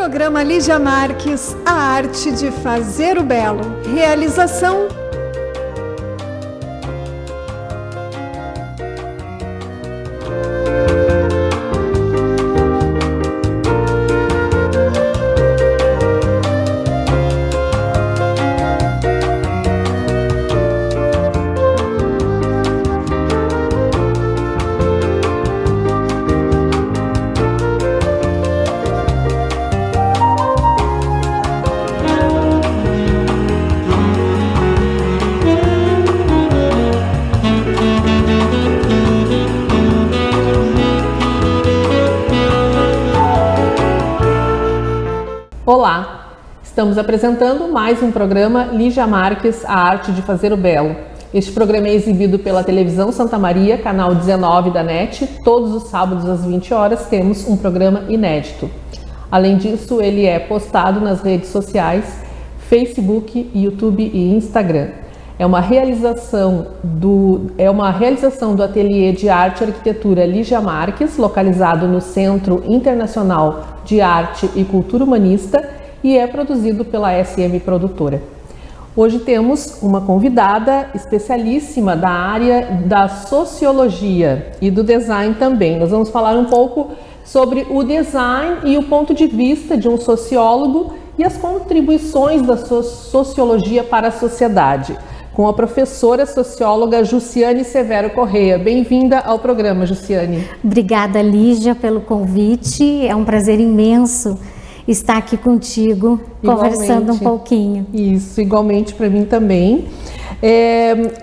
Programa Lígia Marques, a arte de fazer o belo. Realização Olá, estamos apresentando mais um programa Lígia Marques, a arte de fazer o belo. Este programa é exibido pela Televisão Santa Maria, canal 19 da NET. Todos os sábados às 20 horas temos um programa inédito. Além disso, ele é postado nas redes sociais, Facebook, YouTube e Instagram. É uma realização do Ateliê de Arte e Arquitetura Lígia Marques, localizado no Centro Internacional de Arte e Cultura Humanista, e é produzido pela SM Produtora. Hoje temos uma convidada especialíssima da área da sociologia e do design também. Nós vamos falar um pouco sobre o design e o ponto de vista de um sociólogo e as contribuições da sociologia para a sociedade, com a professora socióloga Jussiane Severo Correia. Bem-vinda ao programa, Jussiane. Obrigada, Lígia, pelo convite. É um prazer imenso estar aqui contigo, conversando um pouquinho. Isso, igualmente para mim também.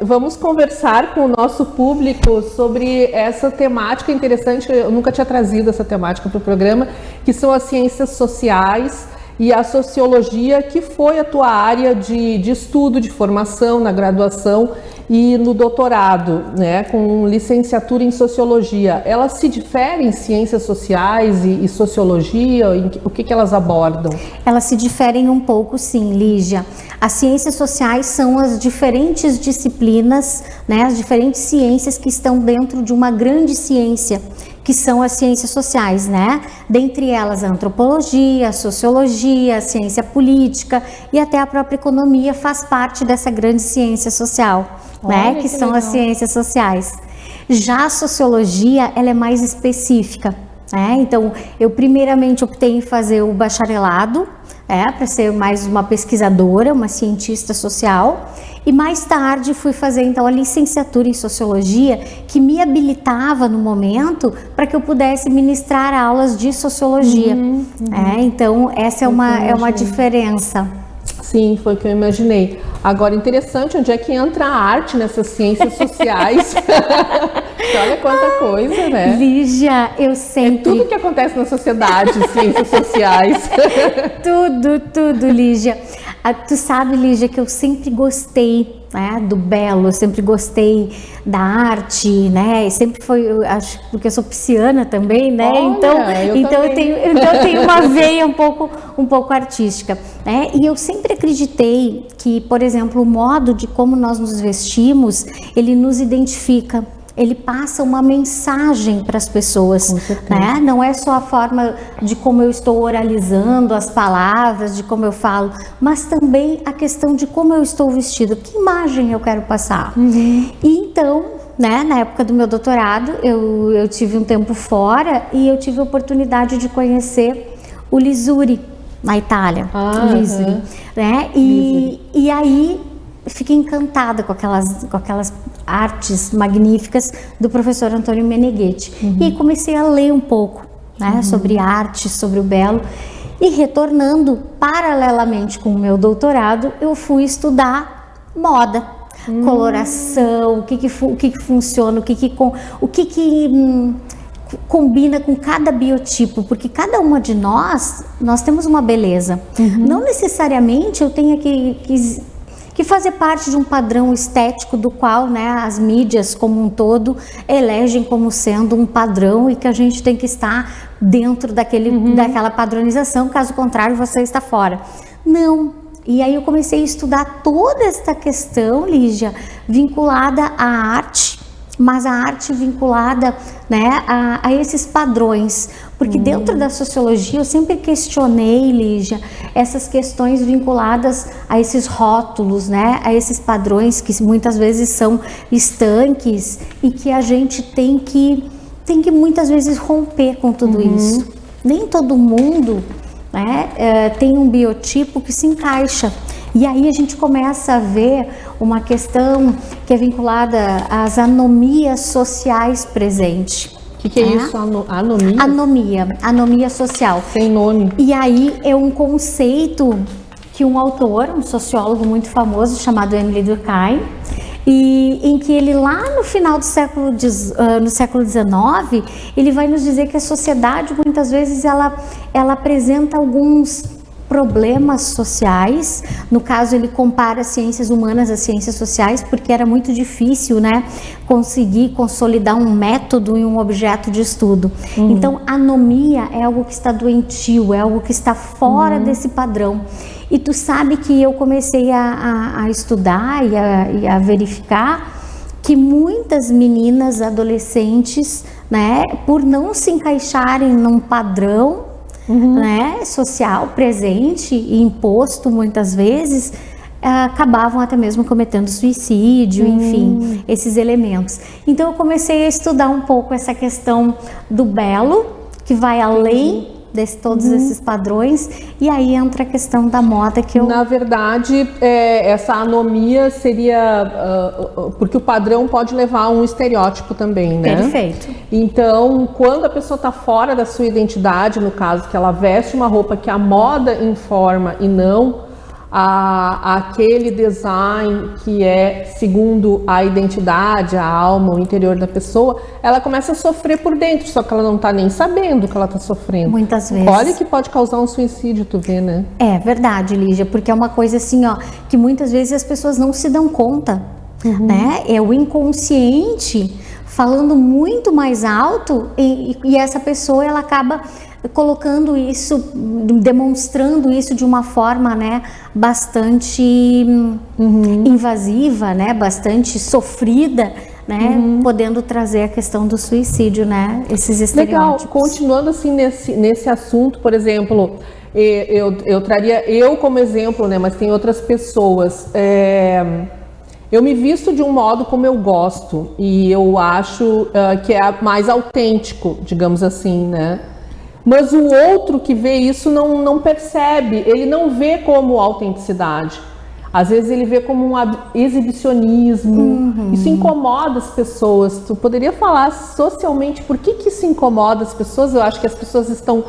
Vamos conversar com o nosso público sobre essa temática interessante. Eu nunca tinha trazido essa temática para o programa, que são as ciências sociais e a sociologia, que foi a tua área de estudo, de formação na graduação e no doutorado, né, com licenciatura em sociologia. Elas se diferem em ciências sociais e sociologia? O que elas abordam? Elas se diferem um pouco, sim, Lígia. As ciências sociais são as diferentes disciplinas, né, as diferentes ciências que estão dentro de uma grande ciência, que são as ciências sociais, né? Dentre elas a antropologia, a sociologia, a ciência política e até a própria economia faz parte dessa grande ciência social, né? Que são as ciências sociais. Já a sociologia, ela é mais específica, né? Então, eu primeiramente optei em fazer o bacharelado, para ser mais uma pesquisadora, uma cientista social, e mais tarde fui fazer então a licenciatura em sociologia, que me habilitava no momento para que eu pudesse ministrar aulas de sociologia. Então essa é uma diferença. Sim, foi o que eu imaginei. Agora, interessante, onde é que entra a arte nessas ciências sociais? Olha quanta coisa, né? Lígia, eu sempre... É tudo que acontece na sociedade, ciências sociais. Tudo, Lígia. Tu sabe, Lígia, que eu sempre gostei, né, do belo, eu sempre gostei da arte, né? E sempre foi, eu acho, porque eu sou pisciana também, né? Olha, então eu tenho uma veia um pouco artística, né? E eu sempre acreditei que, por exemplo, o modo de como nós nos vestimos, ele nos identifica. Ele passa uma mensagem para as pessoas, né? Não é só a forma de como eu estou oralizando as palavras, de como eu falo, mas também a questão de como eu estou vestido, que imagem eu quero passar. E então, né, na época do meu doutorado, eu tive um tempo fora e eu tive a oportunidade de conhecer o Lisuri, na Itália. Lisuri, né? E aí fiquei encantada com aquelas artes magníficas do professor Antônio Meneghetti. E comecei a ler um pouco, né, sobre arte, sobre o belo. E retornando paralelamente com o meu doutorado, eu fui estudar moda, coloração, o que funciona, o que combina com cada biotipo, porque cada uma de nós temos uma beleza. Não necessariamente eu tenho que fazer parte de um padrão estético do qual, né, as mídias como um todo elegem como sendo um padrão e que a gente tem que estar dentro daquela padronização, caso contrário você está fora. Não. E aí eu comecei a estudar toda esta questão, Lígia, vinculada à arte, mas a arte vinculada, né, a esses padrões, Porque dentro da sociologia eu sempre questionei, Lígia, essas questões vinculadas a esses rótulos, né? A esses padrões que muitas vezes são estanques e que a gente tem que muitas vezes romper com tudo isso. Nem todo mundo, né, tem um biotipo que se encaixa. E aí a gente começa a ver uma questão que é vinculada às anomias sociais presentes. O que é isso? Anomia? Anomia social. Sem nome. E aí é um conceito que um autor, um sociólogo muito famoso chamado Emile Durkheim, e em que ele lá no final do século XIX, ele vai nos dizer que a sociedade muitas vezes ela apresenta alguns problemas sociais. No caso, ele compara as ciências humanas às ciências sociais, porque era muito difícil, né, conseguir consolidar um método e um objeto de estudo. Então, anomia é algo que está doentio, é algo que está fora desse padrão. E tu sabe que eu comecei a estudar e a verificar que muitas meninas, adolescentes, né, por não se encaixarem num padrão, né, social presente e imposto muitas vezes, acabavam até mesmo cometendo suicídio, enfim, esses elementos. Então eu comecei a estudar um pouco essa questão do belo, que vai além de todos esses padrões, e aí entra a questão da moda que eu... Na verdade, essa anomia seria... porque o padrão pode levar a um estereótipo também, né? Perfeito. Então, quando a pessoa está fora da sua identidade, no caso que ela veste uma roupa que a moda informa e não aquele design que é segundo a identidade, a alma, o interior da pessoa, ela começa a sofrer por dentro, só que ela não está nem sabendo que ela está sofrendo. Muitas vezes. Olha que pode causar um suicídio, tu vê, né? É verdade, Lígia, porque é uma coisa assim, ó, que muitas vezes as pessoas não se dão conta, né? É o inconsciente falando muito mais alto e essa pessoa, ela acaba colocando isso, demonstrando isso de uma forma, né, bastante invasiva, né, bastante sofrida, né, podendo trazer a questão do suicídio, né, esses estereótipos. Legal, continuando assim nesse assunto, por exemplo, eu traria eu como exemplo, né, mas tem outras pessoas. Eu me visto de um modo como eu gosto e eu acho que é mais autêntico, digamos assim, né? Mas o outro que vê isso não percebe, ele não vê como autenticidade. Às vezes ele vê como um exibicionismo. Isso incomoda as pessoas. Tu poderia falar socialmente por que isso incomoda as pessoas? Eu acho que as pessoas estão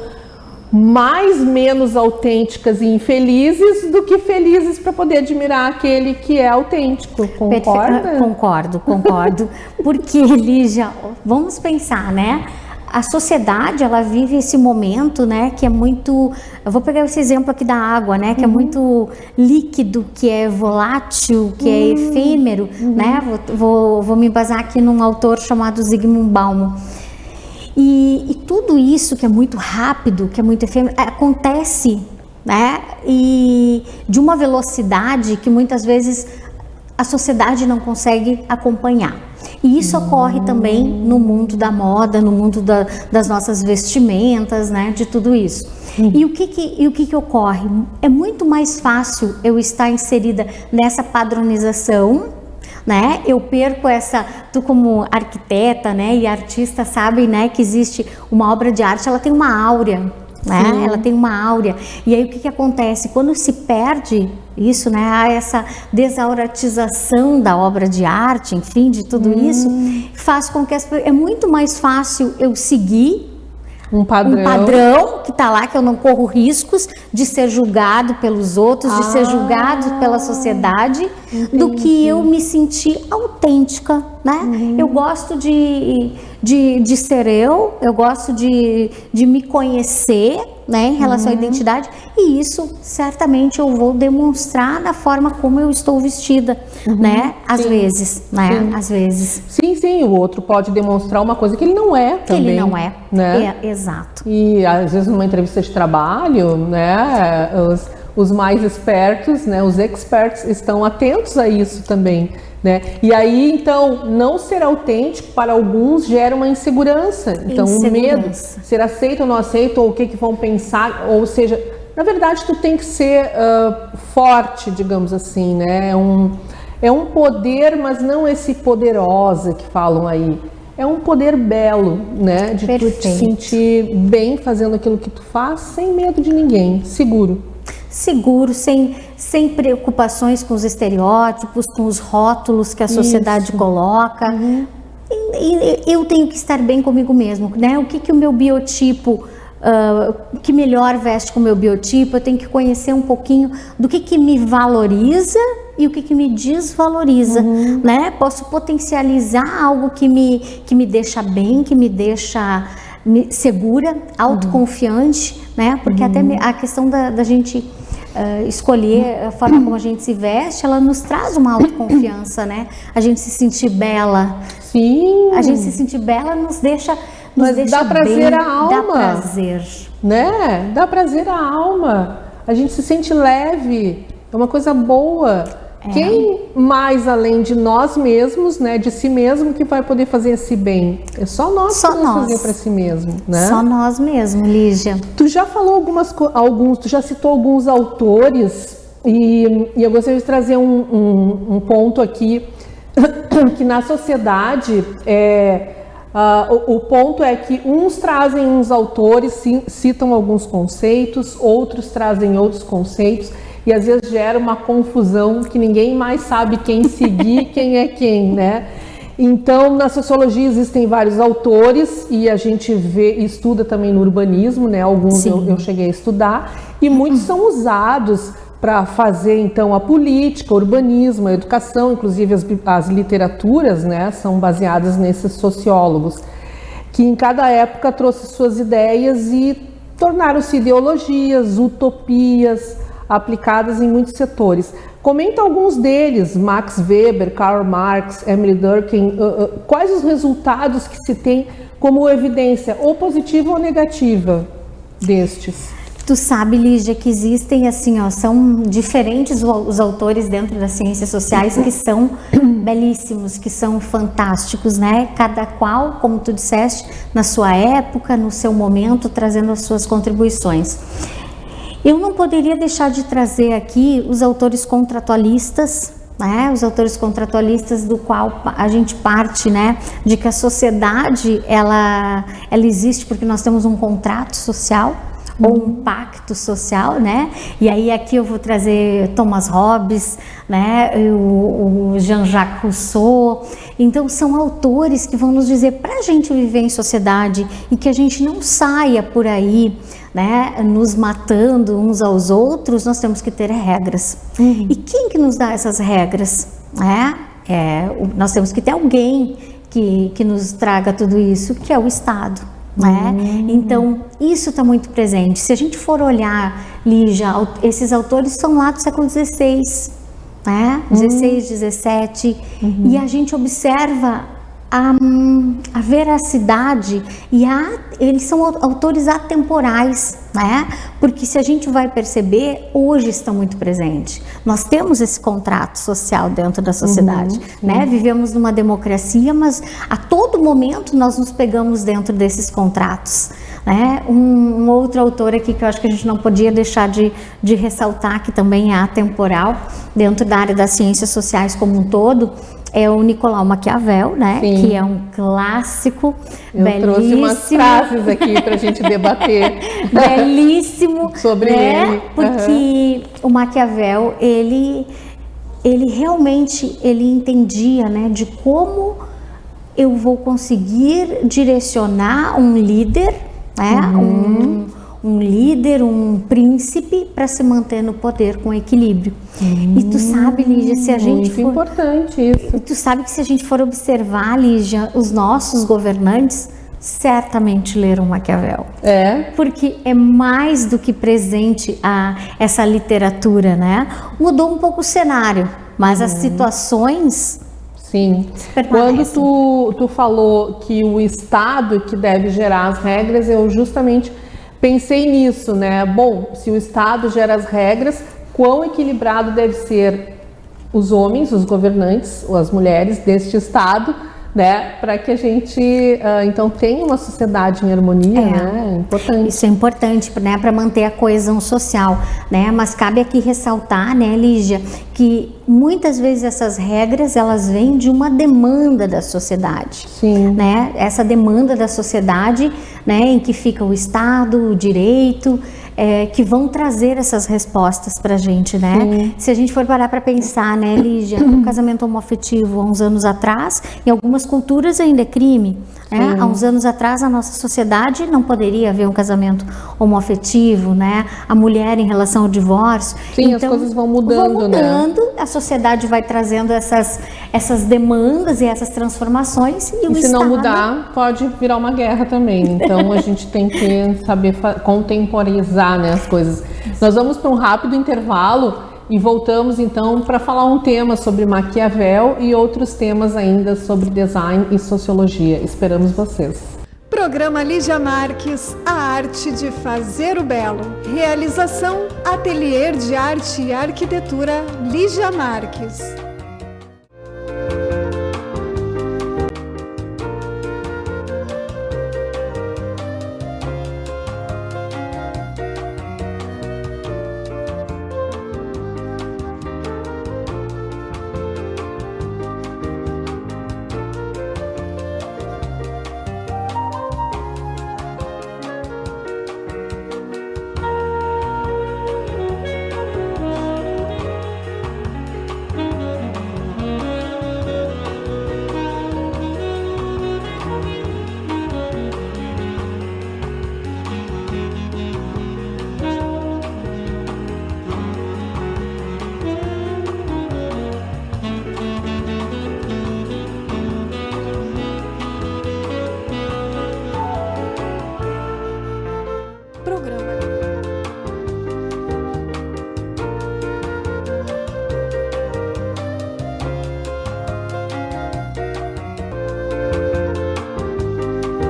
menos autênticas e infelizes do que felizes para poder admirar aquele que é autêntico. Concorda? Concordo. Porque, Lígia, vamos pensar, né? A sociedade, ela vive esse momento, né, que é muito... Eu vou pegar esse exemplo aqui da água, né, que é muito líquido, que é volátil, que é efêmero, né? Vou me embasar aqui num autor chamado Zygmunt Bauman. E tudo isso que é muito rápido, que é muito efêmero, acontece, né, e de uma velocidade que muitas vezes a sociedade não consegue acompanhar. E isso ocorre também no mundo da moda, no mundo das nossas vestimentas, né, de tudo isso. E o que ocorre? É muito mais fácil eu estar inserida nessa padronização, né? Eu perco tu como arquiteta, né, e artista sabe, né, que existe uma obra de arte, ela tem uma áurea, né? Ela tem uma áurea. E aí o que acontece? Quando se perde isso, né, há essa desauratização da obra de arte, enfim, de tudo isso, faz com que é muito mais fácil eu seguir um padrão que está lá, que eu não corro riscos de ser julgado pelos outros, de ser julgado pela sociedade, do que eu me sentir autêntica, né? Eu gosto de ser eu gosto de me conhecer, né, em relação à identidade, e isso certamente eu vou demonstrar na forma como eu estou vestida, né? Às vezes, né? Às vezes. Sim, o outro pode demonstrar uma coisa que ele não é também. Que ele não é, né? Exato. E às vezes numa entrevista de trabalho, né, os mais espertos, né, os experts, estão atentos a isso também, né? E aí, então, não ser autêntico para alguns gera uma insegurança. Então, o medo, ser aceito ou não aceito, ou o que vão pensar, ou seja, na verdade, tu tem que ser forte, digamos assim, né? É um poder, mas não esse poderosa que falam aí. É um poder belo, né? De tu te sentir bem fazendo aquilo que tu faz, sem medo de ninguém, seguro. Seguro, sem preocupações com os estereótipos, com os rótulos que a sociedade coloca. E eu tenho que estar bem comigo mesmo, né? O que o meu biotipo, que melhor veste com o meu biotipo, eu tenho que conhecer um pouquinho do que me valoriza e o que me desvaloriza, né? Posso potencializar algo que me deixa bem, que me deixa segura, autoconfiante, né? Porque até a questão da gente escolher a forma como a gente se veste, ela nos traz uma autoconfiança, né? A gente se sentir bela. Sim. A gente se sentir bela nos deixa dá prazer à alma. Dá prazer. Né? Dá prazer à alma. A gente se sente leve. É uma coisa boa. Quem mais além de nós mesmos, né, de si mesmo, que vai poder fazer esse bem? É só nós que vamos fazer para si mesmo, né? Só nós mesmo, Lígia. Tu já falou tu já citou alguns autores e eu gostaria de trazer um ponto aqui que na sociedade o ponto é que uns trazem uns autores, citam alguns conceitos, outros trazem outros conceitos. E às vezes gera uma confusão que ninguém mais sabe quem seguir, quem é quem, né? Então, na sociologia existem vários autores e a gente estuda também no urbanismo, né? Alguns eu cheguei a estudar e muitos são usados para fazer, então, a política, o urbanismo, a educação, inclusive as literaturas, né? São baseadas nesses sociólogos, que em cada época trouxe suas ideias e tornaram-se ideologias, utopias, aplicadas em muitos setores. Comenta alguns deles, Max Weber, Karl Marx, Emily Durkheim, quais os resultados que se tem como evidência, ou positiva ou negativa, destes? Tu sabe, Lígia, que existem, assim, são diferentes os autores dentro das ciências sociais que são belíssimos, que são fantásticos, né? Cada qual, como tu disseste, na sua época, no seu momento, trazendo as suas contribuições. Eu não poderia deixar de trazer aqui os autores contratualistas, né? Os autores contratualistas do qual a gente parte, né? De que a sociedade, ela existe porque nós temos um contrato social, ou um pacto social, né? E aí aqui eu vou trazer Thomas Hobbes, né? O Jean-Jacques Rousseau. Então são autores que vão nos dizer para a gente viver em sociedade e que a gente não saia por aí, né? Nos matando uns aos outros, nós temos que ter regras. E quem que nos dá essas regras? Nós temos que ter alguém que nos traga tudo isso, que é o Estado. Então, isso está muito presente. Se a gente for olhar, Lígia, esses autores são lá do século XVI, né? 16, 17, e a gente observa a veracidade e eles são autores atemporais, né? Porque se a gente vai perceber, hoje estão muito presentes. Nós temos esse contrato social dentro da sociedade, né? Vivemos numa democracia, mas a todo momento nós nos pegamos dentro desses contratos, né? Um outro autor aqui que eu acho que a gente não podia deixar de ressaltar, que também é atemporal dentro da área das ciências sociais como um todo, é o Nicolau Maquiavel, né? Sim. Que é um clássico, belíssimo. Eu trouxe umas frases aqui para a gente debater. Belíssimo. Sobre ele. Porque o Maquiavel, ele realmente, ele entendia, né? De como eu vou conseguir direcionar um líder, né? Um líder, um príncipe, para se manter no poder com equilíbrio. E tu sabe, Lígia, se a gente muito importante isso. E tu sabe que se a gente for observar, Lígia, os nossos governantes certamente leram Maquiavel. Porque é mais do que presente essa literatura, né? Mudou um pouco o cenário, mas as situações... Sim. Quando tu falou que o Estado que deve gerar as regras, eu justamente pensei nisso, né? Bom, se o Estado gera as regras, quão equilibrado deve ser os homens, os governantes, ou as mulheres deste Estado, né, para que a gente então tenha uma sociedade em harmonia, né? É importante. Isso é importante, né, para manter a coesão social, né? Mas cabe aqui ressaltar, né, Lígia, que muitas vezes essas regras elas vêm de uma demanda da sociedade. Sim. Né? Essa demanda da sociedade, né, em que fica o Estado, o direito, que vão trazer essas respostas para a gente, né? Sim. Se a gente for parar para pensar, né, Lígia, o casamento homoafetivo há uns anos atrás, em algumas culturas ainda é crime. Né? Há uns anos atrás, a nossa sociedade não poderia haver um casamento homoafetivo, né? A mulher em relação ao divórcio. Sim, então, as coisas vão mudando, né? A sociedade vai trazendo essas demandas e essas transformações. E se não mudar, pode virar uma guerra também. Então, a gente tem que saber contemporizar, né, as coisas. Nós vamos para um rápido intervalo e voltamos então para falar um tema sobre Maquiavel e outros temas ainda sobre design e sociologia. Esperamos vocês. Programa Lígia Marques, a arte de fazer o belo. Realização, Ateliê de Arte e Arquitetura Lígia Marques.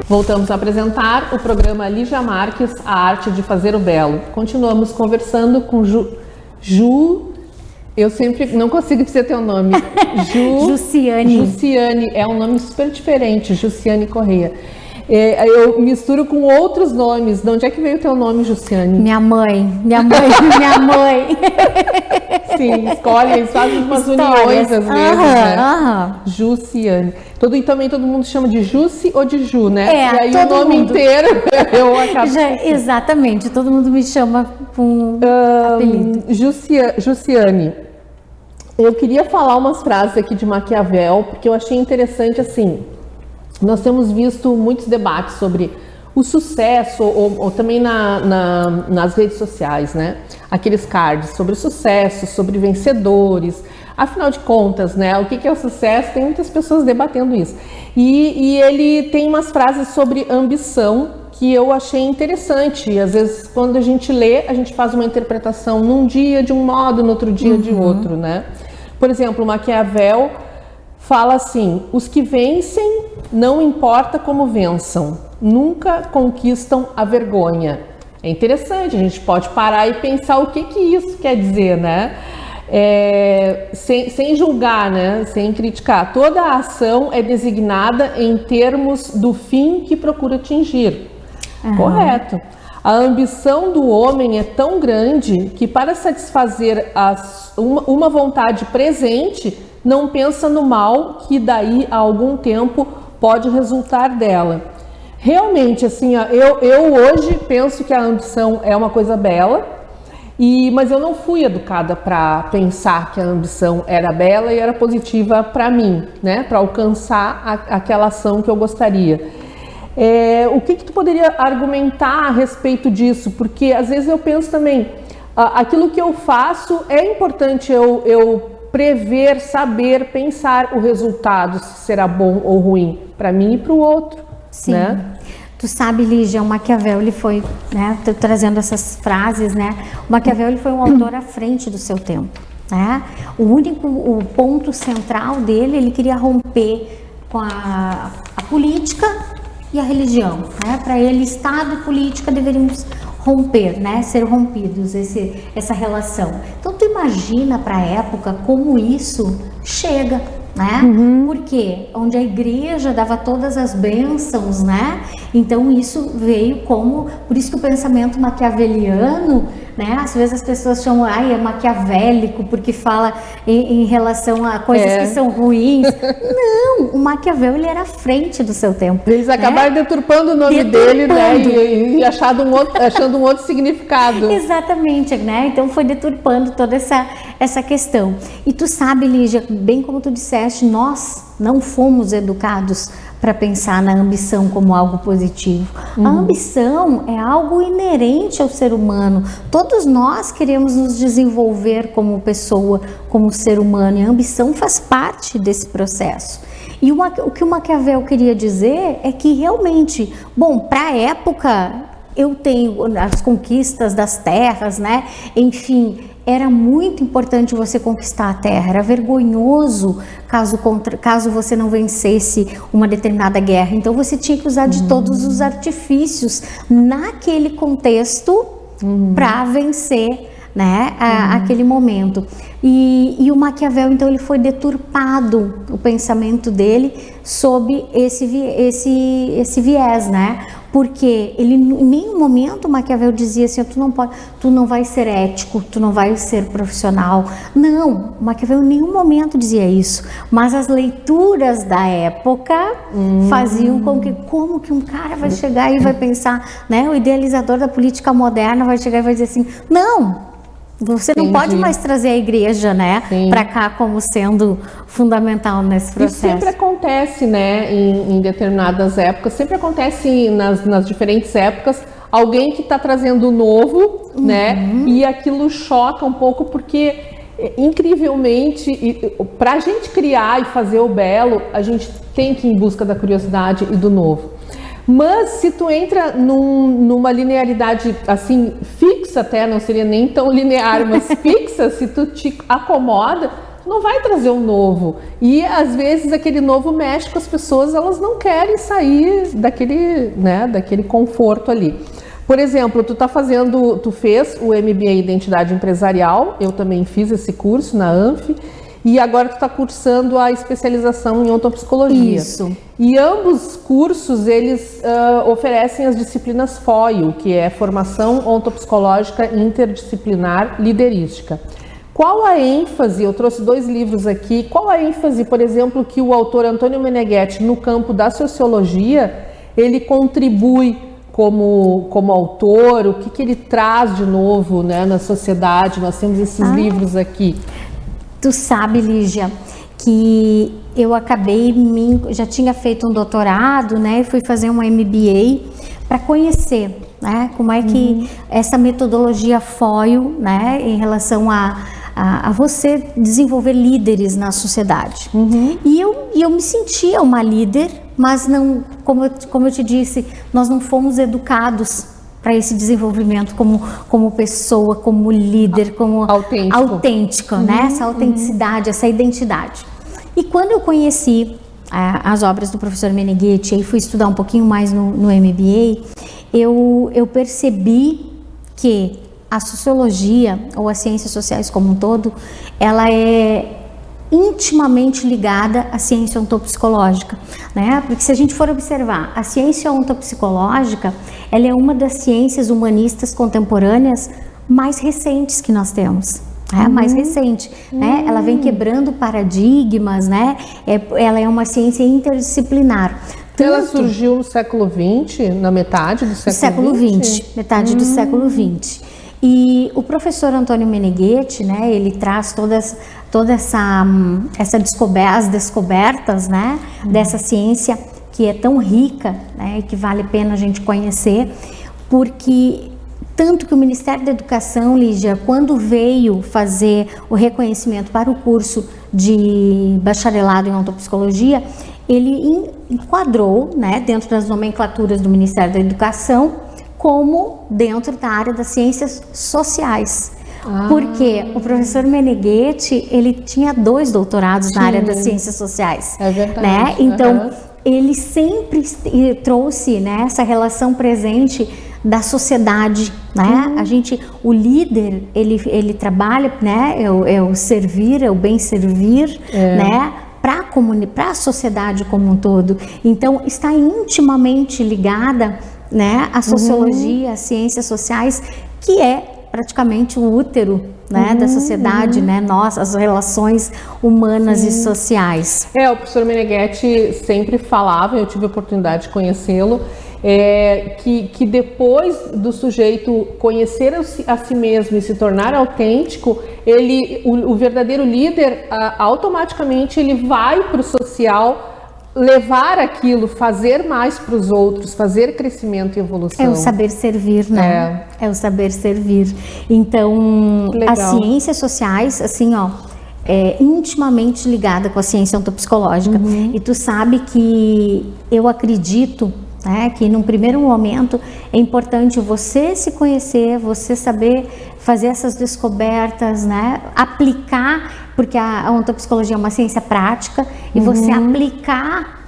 Voltamos a apresentar o programa Lígia Marques, a arte de fazer o belo. Continuamos conversando com eu sempre não consigo dizer teu nome. Jussiane. Jussiane, é um nome super diferente, Jussiane Correia. Eu misturo com outros nomes. De onde é que veio o teu nome, Jussiane? Minha mãe. Sim, escolhe, eles fazem umas uniões às vezes, né? Jussiane. Também todo mundo chama de Jussi ou de Ju, né? E aí o nome inteiro eu acabo... Exatamente, todo mundo me chama com apelido. Jussiane, eu queria falar umas frases aqui de Maquiavel, porque eu achei interessante assim. Nós temos visto muitos debates sobre o sucesso, ou também nas redes sociais, né? Aqueles cards sobre sucesso, sobre vencedores. Afinal de contas, né? O que é o sucesso? Tem muitas pessoas debatendo isso. E ele tem umas frases sobre ambição que eu achei interessante. Às vezes, quando a gente lê, a gente faz uma interpretação num dia de um modo, no outro dia de outro, né? Por exemplo, Maquiavel fala assim: os que vencem, não importa como vençam, nunca conquistam a vergonha. É interessante, a gente pode parar e pensar o que isso quer dizer, né? Sem julgar, né? Sem criticar. Toda a ação é designada em termos do fim que procura atingir. Correto. A ambição do homem é tão grande que, para satisfazer uma vontade presente, não pensa no mal que daí a algum tempo pode resultar dela. Realmente, assim, eu hoje penso que a ambição é uma coisa bela, mas eu não fui educada para pensar que a ambição era bela e era positiva para mim, né? Para alcançar aquela ação que eu gostaria. O que tu poderia argumentar a respeito disso? Porque às vezes eu penso também, aquilo que eu faço é importante eu prever, saber, pensar o resultado, se será bom ou ruim, para mim e para o outro. Sim. Né? Tu sabe, Lígia, o Maquiavel, ele foi, né, trazendo essas frases, né? O Maquiavel, ele foi um autor à frente do seu tempo, né? O ponto central dele, ele queria romper com a política e a religião, né? Para ele, Estado e política deveriam romper, né? Ser rompidos, essa relação. Então, tu imagina para a época como isso chega, né? Porque onde a igreja dava todas as bênçãos, né? Então isso veio como, por isso que o pensamento maquiaveliano, né? Às vezes as pessoas chamam, é maquiavélico porque fala em relação a coisas que são ruins. Não, o Maquiavel, ele era à frente do seu tempo. Eles acabaram deturpando o nome dele, né? E achando um outro significado. Exatamente, né? Então foi deturpando toda essa questão. E tu sabe, Lígia, bem como tu disseste, nós não fomos educados para pensar na ambição como algo positivo. A ambição é algo inerente ao ser humano. Todos nós queremos nos desenvolver como pessoa, como ser humano, e a ambição faz parte desse processo. E o que o Maquiavel queria dizer é que realmente, bom, para a época eu tenho as conquistas das terras, né? Enfim, era muito importante você conquistar a terra, era vergonhoso caso você não vencesse uma determinada guerra. Então você tinha que usar de todos os artifícios naquele contexto para vencer, né, aquele momento. E o Maquiavel, então, ele foi deturpado, o pensamento dele, sob esse viés, né? Porque ele, em nenhum momento, o Maquiavel dizia assim, tu não vai ser ético, tu não vai ser profissional. Não, o Maquiavel em nenhum momento dizia isso. Mas as leituras da época faziam com que, como que um cara vai chegar e vai pensar, né? O idealizador da política moderna vai chegar e vai dizer assim, não, você não pode mais trazer a igreja, né, para cá como sendo fundamental nesse processo. Isso sempre acontece, né, em determinadas épocas, sempre acontece nas diferentes épocas, alguém que está trazendo o novo, né, e aquilo choca um pouco porque, incrivelmente, para a gente criar e fazer o belo, a gente tem que ir em busca da curiosidade e do novo. Mas se tu entra numa linearidade assim, fixa até, não seria nem tão linear, mas fixa, se tu te acomoda, tu não vai trazer um novo. E às vezes aquele novo mexe com as pessoas, elas não querem sair daquele conforto ali. Por exemplo, tu fez o MBA Identidade Empresarial, eu também fiz esse curso na ANF, e agora tu está cursando a especialização em ontopsicologia. Isso. E ambos cursos, eles oferecem as disciplinas FOIO, que é Formação Ontopsicológica Interdisciplinar Liderística. Qual a ênfase, eu trouxe 2 livros aqui, qual a ênfase, por exemplo, que o autor Antônio Meneghetti, no campo da sociologia, ele contribui como autor, o que ele traz de novo, né, na sociedade? Nós temos esses livros aqui. Tu sabe, Lígia, que eu já tinha feito um doutorado, né, e fui fazer um MBA para conhecer, né, como é que essa metodologia FOIO, né, em relação a você desenvolver líderes na sociedade. E eu me sentia uma líder, mas não, como eu te disse, nós não fomos educados para esse desenvolvimento como pessoa, como líder, como autêntico, né? Essa autenticidade, essa identidade. E quando eu conheci as obras do professor Meneghetti e fui estudar um pouquinho mais no MBA, eu percebi que a sociologia, ou as ciências sociais como um todo, ela é intimamente ligada à ciência ontopsicológica, né? Porque se a gente for observar, a ciência ontopsicológica, ela é uma das ciências humanistas contemporâneas mais recentes que nós temos. Mais recente, né? Ela vem quebrando paradigmas, né? Ela é uma ciência interdisciplinar. Ela surgiu no século XX, na metade do século XX? Metade do século XX. E o professor Antônio Meneghetti, né, ele traz toda as descobertas, né, dessa ciência que é tão rica, né, e que vale a pena a gente conhecer, porque tanto que o Ministério da Educação, Lígia, quando veio fazer o reconhecimento para o curso de bacharelado em ontopsicologia, ele enquadrou, né, dentro das nomenclaturas do Ministério da Educação, como dentro da área das ciências sociais. Porque o professor Meneghetti, ele tinha 2 doutorados na área das ciências sociais. É verdade. Né? Então, ele sempre trouxe, né, essa relação presente da sociedade, né? O líder, ele trabalha, né? É o servir, é o bem servir, né? Para a sociedade como um todo. Então, está intimamente ligada, né? A sociologia, as ciências sociais, que é praticamente o útero, né, da sociedade, né, as relações humanas e sociais. O professor Meneghetti sempre falava, eu tive a oportunidade de conhecê-lo, que depois do sujeito conhecer a si mesmo e se tornar autêntico, o verdadeiro líder, automaticamente ele vai para o social, levar aquilo, fazer mais para os outros, fazer crescimento e evolução. É o saber servir, né? É o saber servir. Então, as ciências sociais, assim, é intimamente ligada com a ciência ontopsicológica. E tu sabe que eu acredito, né, que num primeiro momento é importante você se conhecer, você saber fazer essas descobertas, né, aplicar, porque a ontopsicologia é uma ciência prática, e você aplicar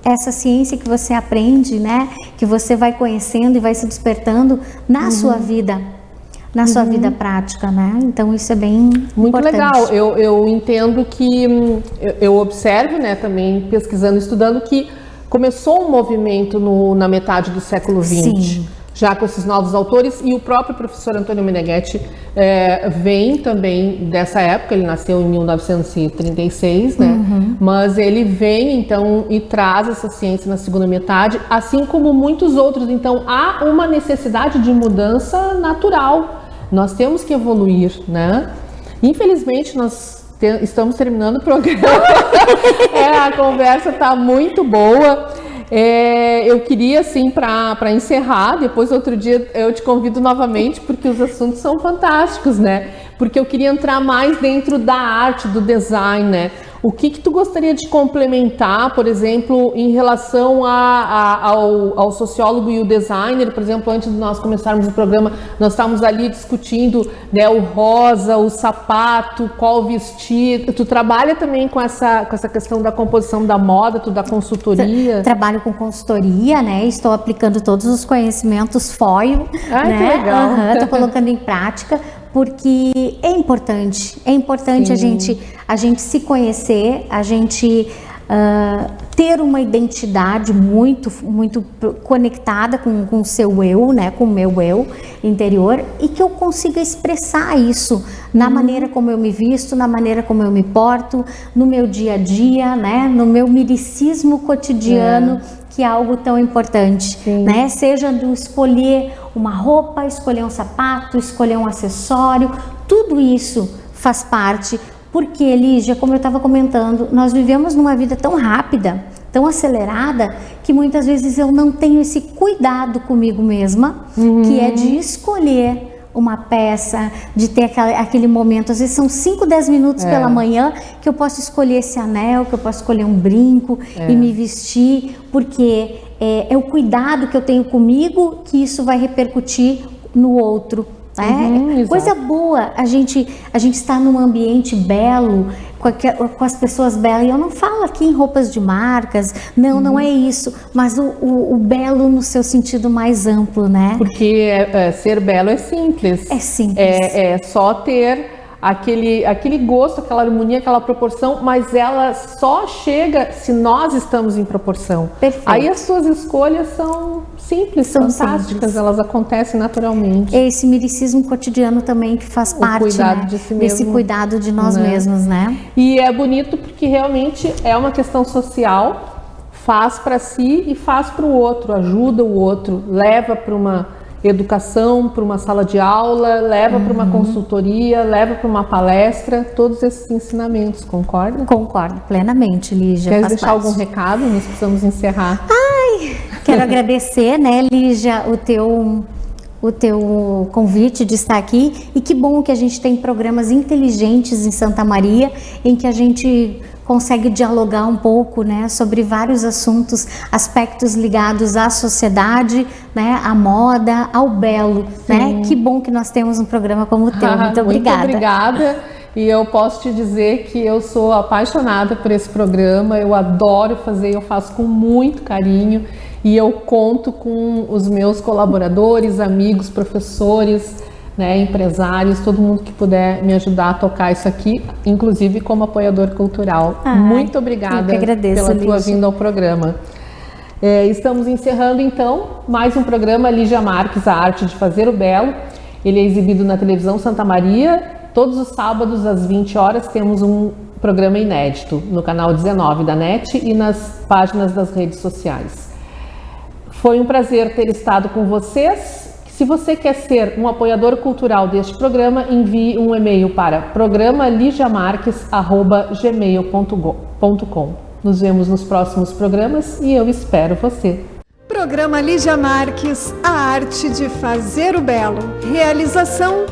essa ciência que você aprende, né, que você vai conhecendo e vai se despertando na sua vida, na sua vida prática, né? Então isso é bem muito importante. Legal. Eu entendo que eu observo, né, também pesquisando, estudando, que começou um movimento na metade do século XX. Sim. Já com esses novos autores, e o próprio professor Antônio Meneghetti vem também dessa época. Ele nasceu em 1936, né? Mas ele vem então e traz essa ciência na segunda metade, assim como muitos outros. Então há uma necessidade de mudança natural, nós temos que evoluir, né? Infelizmente nós estamos terminando o programa. A conversa está muito boa. Eu queria, assim, para encerrar, depois outro dia eu te convido novamente, porque os assuntos são fantásticos, né? Porque eu queria entrar mais dentro da arte, do design, né? O que tu gostaria de complementar, por exemplo, em relação ao sociólogo e o designer? Por exemplo, antes de nós começarmos o programa, nós estávamos ali discutindo, né, o rosa, o sapato, qual vestir. Tu trabalha também com essa questão da composição da moda, tu dá consultoria? Trabalho com consultoria, né? Estou aplicando todos os conhecimentos FOIO, né? Que legal. Estou colocando em prática, porque é importante a gente se conhecer, a gente ter uma identidade muito conectada com o seu eu, né, com o meu eu interior, e que eu consiga expressar isso na maneira como eu me visto, na maneira como eu me porto, no meu dia a dia, né, no meu miricismo cotidiano, que é algo tão importante, né? Seja do escolher uma roupa, escolher um sapato, escolher um acessório, tudo isso faz parte, porque, Lígia, como eu estava comentando, nós vivemos numa vida tão rápida, tão acelerada, que muitas vezes eu não tenho esse cuidado comigo mesma, que é de escolher uma peça, de ter aquele momento. Às vezes são 5, 10 minutos pela manhã que eu posso escolher esse anel, que eu posso escolher um brinco e me vestir, porque é o cuidado que eu tenho comigo, que isso vai repercutir no outro. Coisa boa a gente estar num ambiente belo, com as pessoas belas. E eu não falo aqui em roupas de marcas, não é isso, mas o belo no seu sentido mais amplo, né? Porque ser belo é simples. É simples. É só ter aquele gosto, aquela harmonia, aquela proporção, mas ela só chega se nós estamos em proporção. Perfeito. Aí as suas escolhas são simples, são fantásticas, elas acontecem naturalmente. É esse miricismo cotidiano também que faz parte, cuidado, né, de si mesmo, desse cuidado de nós mesmos, né? E é bonito porque realmente é uma questão social, faz para si e faz para o outro, ajuda o outro, leva para uma educação, para uma sala de aula, leva para uma consultoria, leva para uma palestra, todos esses ensinamentos, concorda? Concordo plenamente, Lígia. Quer deixar algum recado? Nós precisamos encerrar. Quero agradecer, né, Lígia, o teu convite de estar aqui, e que bom que a gente tem programas inteligentes em Santa Maria, em que a gente consegue dialogar um pouco, né, sobre vários assuntos, aspectos ligados à sociedade, né, à moda, ao belo, né? Que bom que nós temos um programa como o teu. Muito obrigada. Muito obrigada. e eu posso te dizer que eu sou apaixonada por esse programa, eu adoro fazer, eu faço com muito carinho e eu conto com os meus colaboradores, amigos, professores, né, empresários, todo mundo que puder me ajudar a tocar isso aqui, inclusive como apoiador cultural. Muito obrigada pela tua vinda ao programa. Estamos encerrando então mais um programa Lígia Marques, a arte de fazer o belo. Ele é exibido na televisão Santa Maria. Todos os sábados às 20 horas temos um programa inédito no canal 19 da NET e nas páginas das redes sociais. Foi um prazer ter estado com vocês. Se você quer ser um apoiador cultural deste programa, envie um e-mail para programaligiamarques@gmail.com. Nos vemos nos próximos programas e eu espero você. Programa Lígia Marques, a arte de fazer o belo. Realização